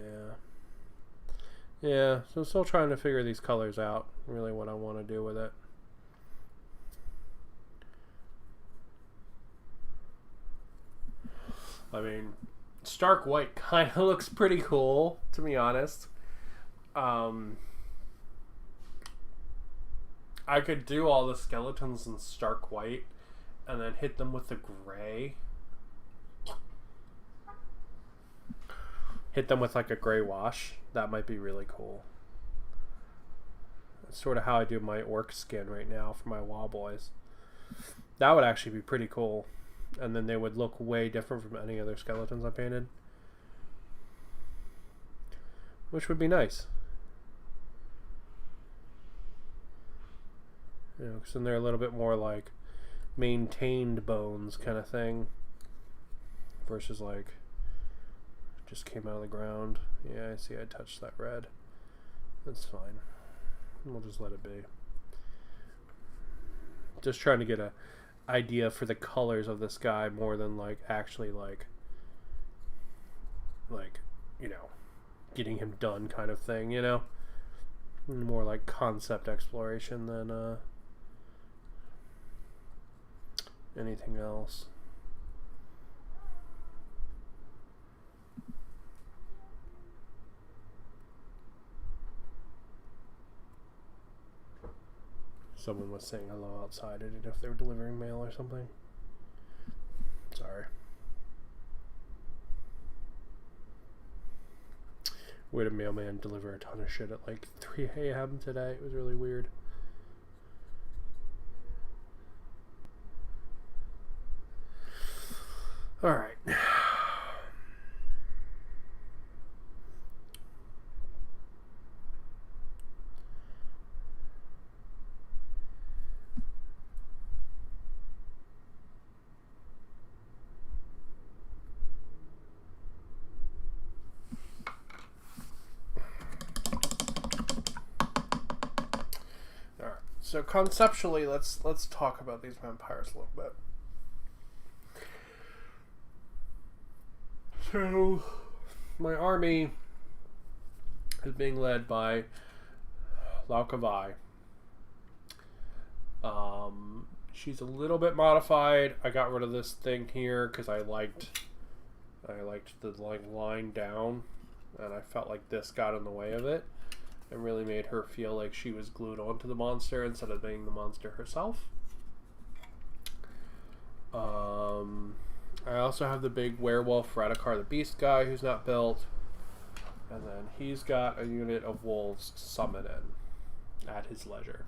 yeah, so I'm still trying to figure these colors out, really what I want to do with it. I mean, stark white kind of looks pretty cool, to be honest. I could do all the skeletons in stark white and then hit them with the gray. Hit them with like a gray wash. That might be really cool. That's sort of how I do my orc skin right now for my wall boys. That would actually be pretty cool. And then they would look way different from any other skeletons I painted. Which would be nice. You know, because then they're a little bit more like maintained bones kind of thing. Versus like just came out of the ground. Yeah, I see I touched that red. That's fine. We'll just let it be. Just trying to get a idea for the colors of this guy more than like actually like you know, getting him done kind of thing, you know. More like concept exploration than anything else. Someone was saying hello outside. I didn't know if they were delivering mail or something. Sorry. We had a mailman deliver a ton of shit at like 3 a.m. today. It was really weird. Alright. So conceptually, let's talk about these vampires a little bit. So my army is being led by Laukavai. She's a little bit modified. I got rid of this thing here because I liked the line down, and I felt like this got in the way of it and really made her feel like she was glued onto the monster instead of being the monster herself. I also have the big werewolf Radikar the Beast guy who's not built, and then he's got a unit of wolves to summon in at his leisure.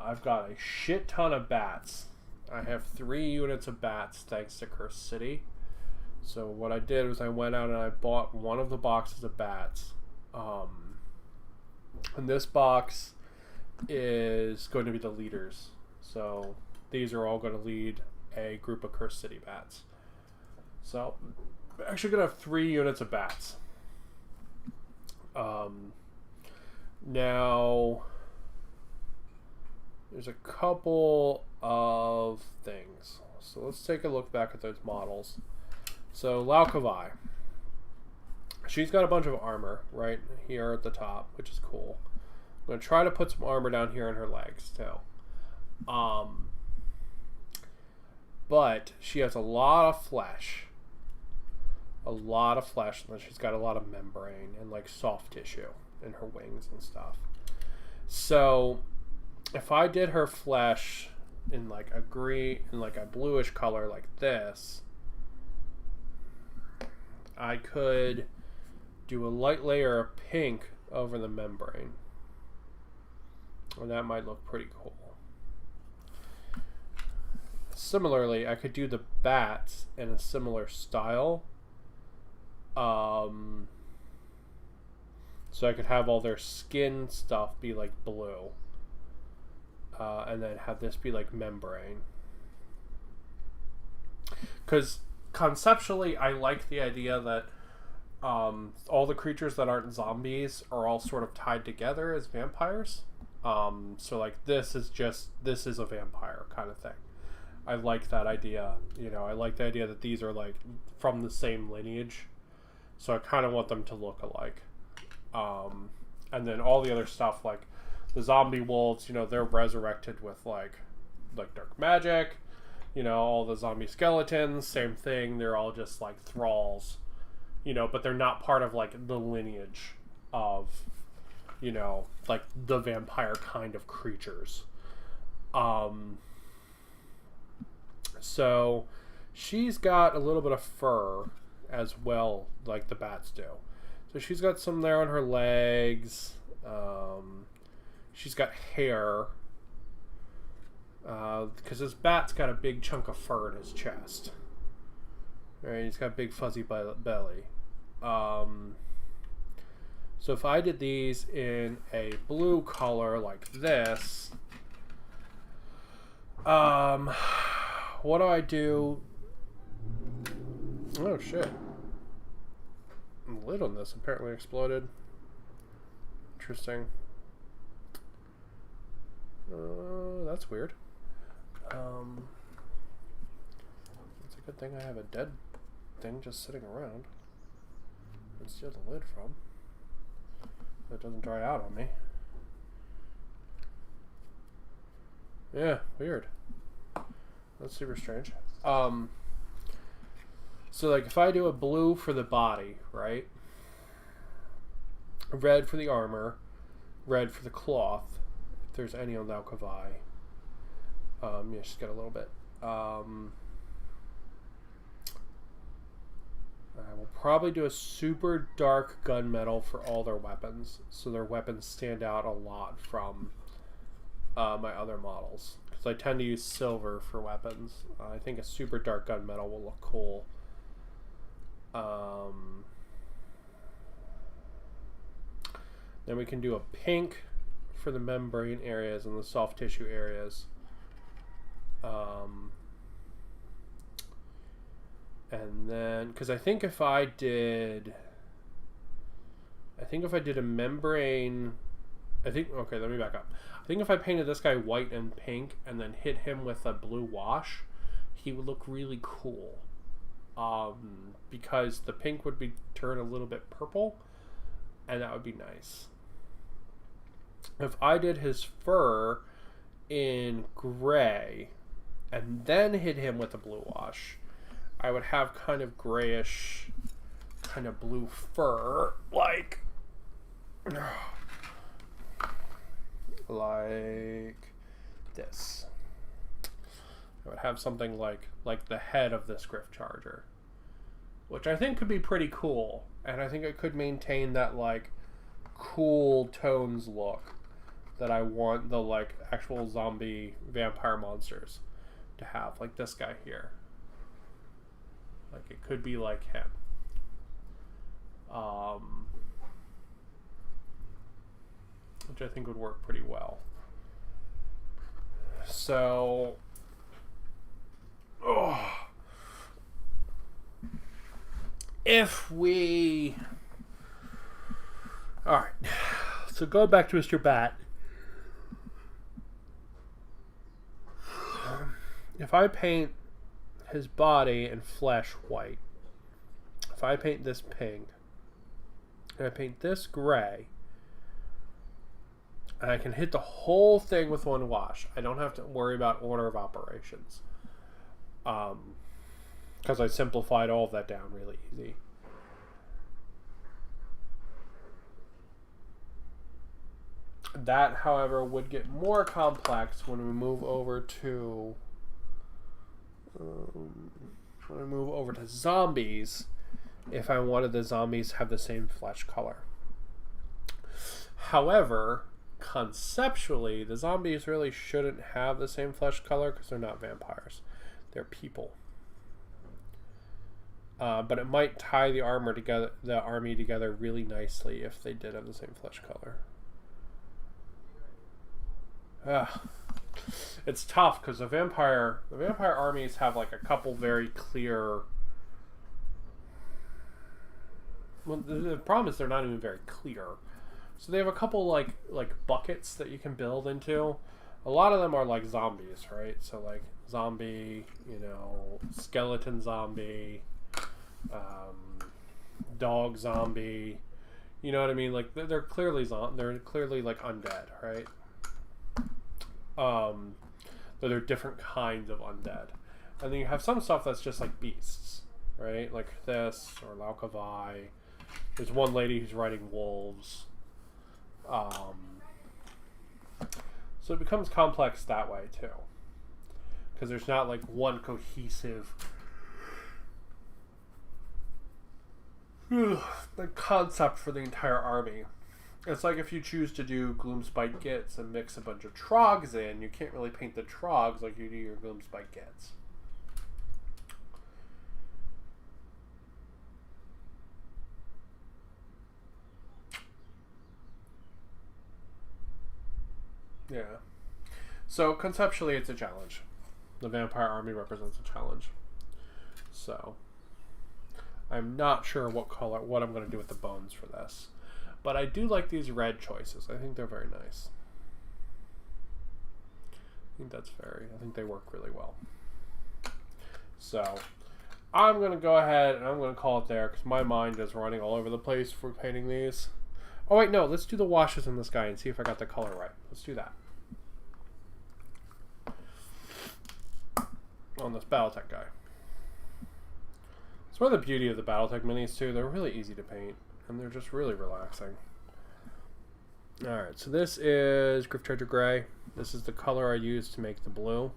I've got a shit ton of bats. I have 3 units of bats thanks to Cursed City. So what I did was I went out and I bought one of the boxes of bats. And this box is going to be the leaders. So these are all going to lead a group of Cursed City bats. So I'm actually going to have 3 units of bats. Now, there's a couple of things. So let's take a look back at those models. So Laukavai, she's got a bunch of armor right here at the top, which is cool. I'm going to try to put some armor down here on her legs too. But she has a lot of flesh. And then she's got a lot of membrane and like soft tissue in her wings and stuff. So if I did her flesh in like a green, in like a bluish color like this, I could do a light layer of pink over the membrane. And that might look pretty cool. Similarly, I could do the bats in a similar style. So I could have all their skin stuff be like blue. And then have this be like membrane. Because conceptually, I like the idea that all the creatures that aren't zombies are all sort of tied together as vampires. So like this is a vampire kind of thing. I like that idea. You know, I like the idea that these are like from the same lineage. So I kind of want them to look alike. And then all the other stuff, like the zombie wolves, you know, they're resurrected with like dark magic. You know, all the zombie skeletons, same thing. They're all just like thralls, you know, but they're not part of like the lineage of, you know, like the vampire kind of creatures. So she's got a little bit of fur as well, like the bats do. So she's got some there on her legs. She's got hair. Because this bat's got a big chunk of fur in his chest. Right, he's got a big fuzzy belly. So if I did these in a blue color like this, what do I do? Oh shit. The lid on this apparently exploded. Interesting. That's weird. It's a good thing I have a dead thing just sitting around and steal the lid from. So it doesn't dry out on me. Yeah, weird. That's super strange. So like if I do a blue for the body, right? Red for the armor, red for the cloth, if there's any on Laukavai. Yeah, she's got a little bit. I will probably do a super dark gunmetal for all their weapons, so their weapons stand out a lot from my other models. Because I tend to use silver for weapons. I think a super dark gunmetal will look cool. Then we can do a pink for the membrane areas and the soft tissue areas. And then, because I think if I did a membrane, okay, let me back up. I think if I painted this guy white and pink and then hit him with a blue wash, he would look really cool. Because the pink would turn a little bit purple, and that would be nice. If I did his fur in gray and then hit him with a blue wash, I would have kind of grayish, kind of blue fur, like this. I would have something like the head of this Griff Charger, which I think could be pretty cool, and I think it could maintain that like cool tones look that I want the like actual zombie vampire monsters to have, like this guy here. Like it could be like him. Which I think would work pretty well. So, if we, all right, so going back to Mr. Bat, if I paint his body and flesh white, if I paint this pink, and I paint this gray, and I can hit the whole thing with one wash, I don't have to worry about order of operations. Because I simplified all of that down really easy. That, however, would get more complex when we move over to zombies, if I wanted the zombies to have the same flesh color. However, conceptually, the zombies really shouldn't have the same flesh color because they're not vampires. They're people. But it might tie the army together really nicely if they did have the same flesh color. It's tough because the vampire armies have like a couple very clear. Well, the problem is they're not even very clear. So they have a couple like buckets that you can build into. A lot of them are like zombies, right? So like zombie, skeleton zombie, dog zombie. You know what I mean? Like they're clearly like undead, right? But they're different kinds of undead. And then you have some stuff that's just like beasts, right? Like this or Laukavai. There's one lady who's riding wolves. So it becomes complex that way too, because there's not like one cohesive the concept for the entire army. It's like if you choose to do Gloomspite Gits and mix a bunch of Trogs in, you can't really paint the Trogs like you do your Gloomspite Gits. Yeah. So conceptually it's a challenge. The vampire army represents a challenge. So I'm not sure what I'm going to do with the bones for this. But I do like these red choices. I think they're very nice. I think they work really well. So I'm going to go ahead and I'm going to call it there because my mind is running all over the place for painting these. Oh wait, no, let's do the washes on this guy and see if I got the color right. Let's do that. On this Battletech guy. It's one of the beauty of the Battletech minis too. They're really easy to paint. And they're just really relaxing. Alright, so this is Griff Charger Gray. This is the color I used to make the blue.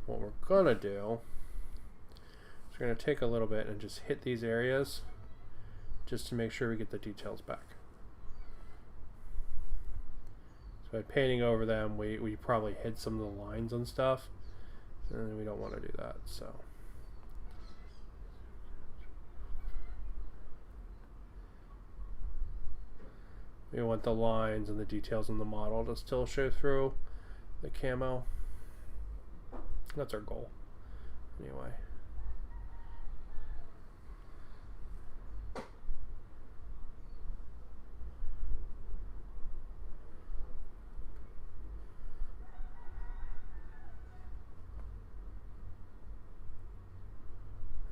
What we're going to do is we're going to take a little bit and just hit these areas just to make sure we get the details back. So by painting over them, we probably hid some of the lines and stuff. And we don't want to do that, so. We want the lines and the details in the model to still show through the camo. That's our goal, anyway.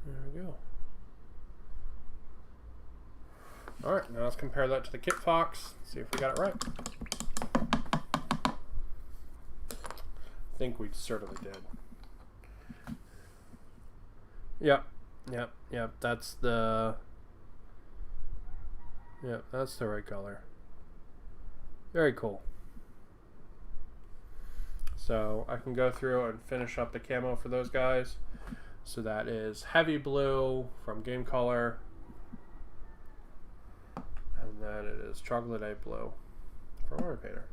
There we go. Alright, now let's compare that to the Kit Fox. See if we got it right. I think we certainly did. Yep. That's the... Yep, that's the right color. Very cool. So I can go through and finish up the camo for those guys. So that is heavy blue from Game Color. And then it is chocolate blue from Army Painter.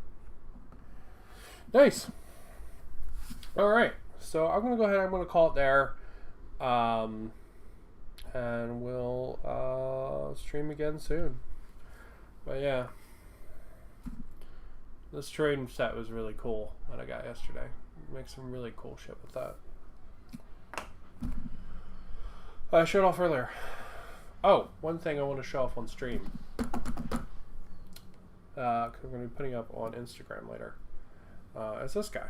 Nice. Alright, so I'm going to go ahead and I'm going to call it there. And we'll stream again soon. But yeah, this trading set was really cool that I got yesterday. Make some really cool shit with that. I showed off earlier. Oh, one thing I want to show off on stream. Because we're going to be putting up on Instagram later. Is this guy.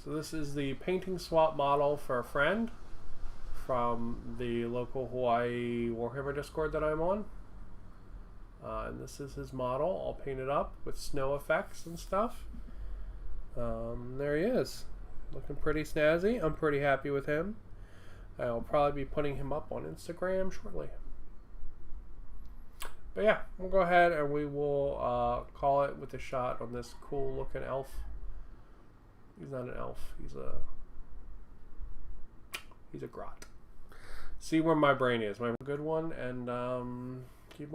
So this is the painting swap model for a friend from the local Hawaii Warhammer Discord that I'm on. And this is his model, all painted up with snow effects and stuff. There he is. Looking pretty snazzy. I'm pretty happy with him. I'll probably be putting him up on Instagram shortly. But yeah, we'll go ahead and we will call it with a shot on this cool looking elf. He's not an elf. He's a grot. See where my brain is. My good one, and